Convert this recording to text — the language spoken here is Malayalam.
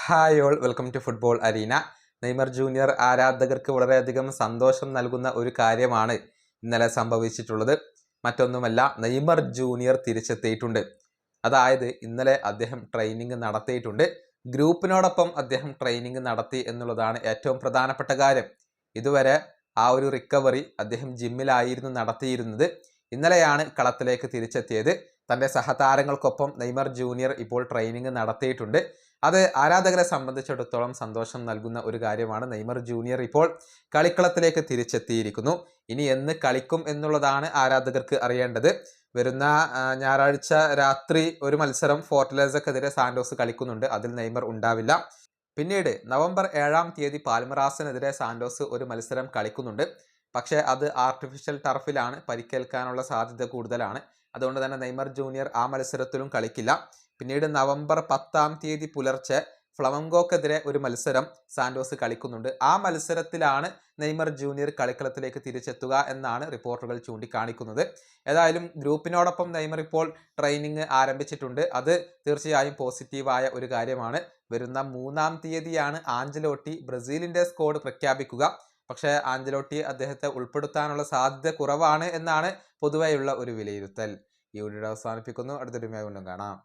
Hi all, welcome to football arena. Neymar junior ആരാധകർക്ക് വളരെയധികം സന്തോഷം നൽകുന്ന ഒരു കാര്യമാണ് ഇന്നലെ സംഭവിച്ചിട്ടുള്ളത്. മറ്റൊന്നുമല്ല, നെയ്മർ ജൂനിയർ തിരിച്ചെത്തിയിട്ടുണ്ട്. അതായത് ഇന്നലെ അദ്ദേഹം ട്രെയിനിങ് നടത്തിയിട്ടുണ്ട്. ഗ്രൂപ്പിനോടൊപ്പം അദ്ദേഹം ട്രെയിനിങ് നടത്തി എന്നുള്ളതാണ് ഏറ്റവും പ്രധാനപ്പെട്ട കാര്യം. ഇതുവരെ ആ ഒരു റിക്കവറി അദ്ദേഹം ജിമ്മിലായിരുന്നു നടത്തിയിരുന്നത്. ഇന്നലെയാണ് കളത്തിലേക്ക് തിരിച്ചെത്തിയത്. തൻ്റെ സഹതാരങ്ങൾക്കൊപ്പം നെയ്മർ ജൂനിയർ ഇപ്പോൾ ട്രെയിനിങ് നടത്തിയിട്ടുണ്ട്. അത് ആരാധകരെ സംബന്ധിച്ചിടത്തോളം സന്തോഷം നൽകുന്ന ഒരു കാര്യമാണ്. നെയ്മർ ജൂനിയർ ഇപ്പോൾ കളിക്കളത്തിലേക്ക് തിരിച്ചെത്തിയിരിക്കുന്നു. ഇനി എന്ന് കളിക്കും എന്നുള്ളതാണ് ആരാധകർക്ക് അറിയേണ്ടത്. വരുന്ന ഞായറാഴ്ച രാത്രി ഒരു മത്സരം ഫോർട്ടലൈസക്കെതിരെ സാന്റോസ് കളിക്കുന്നുണ്ട്. അതിൽ നെയ്മർ ഉണ്ടാവില്ല. പിന്നീട് നവംബർ 7-ാം തീയതി പാൽമറാസിനെതിരെ സാന്റോസ് ഒരു മത്സരം കളിക്കുന്നുണ്ട്. പക്ഷേ അത് ആർട്ടിഫിഷ്യൽ ടർഫിലാണ്. പരിക്കേൽക്കാനുള്ള സാധ്യത കൂടുതലാണ്. അതുകൊണ്ട് തന്നെ നെയ്മർ ജൂനിയർ ആ മത്സരത്തിലും കളിക്കില്ല. പിന്നീട് നവംബർ 10-ാം തീയതി പുലർച്ചെ ഫ്ലമംഗോക്കെതിരെ ഒരു മത്സരം സാന്റോസ് കളിക്കുന്നുണ്ട്. ആ മത്സരത്തിലാണ് നെയ്മർ ജൂനിയർ കളിക്കളത്തിലേക്ക് തിരിച്ചെത്തുക എന്നാണ് റിപ്പോർട്ടുകൾ ചൂണ്ടിക്കാണിക്കുന്നത്. ഏതായാലും ഗ്രൂപ്പിനോടൊപ്പം നെയ്മർ ഇപ്പോൾ ട്രെയിനിങ് ആരംഭിച്ചിട്ടുണ്ട്. അത് തീർച്ചയായും പോസിറ്റീവായ ഒരു കാര്യമാണ്. വരുന്ന 3-ാം തീയതിയാണ് ആഞ്ചലോട്ടി ബ്രസീലിൻ്റെ സ്ക്വാഡ് പ്രഖ്യാപിക്കുക. പക്ഷേ ആഞ്ചലോട്ടി അദ്ദേഹത്തെ ഉൾപ്പെടുത്താനുള്ള സാധ്യത കുറവാണ് എന്നാണ് പൊതുവെയുള്ള ഒരു വിലയിരുത്തൽ. ഈ വീഡിയോ അവസാനിപ്പിക്കുന്നു. അടുത്തൊരു വീഡിയോയിൽ വീണ്ടും കാണാം.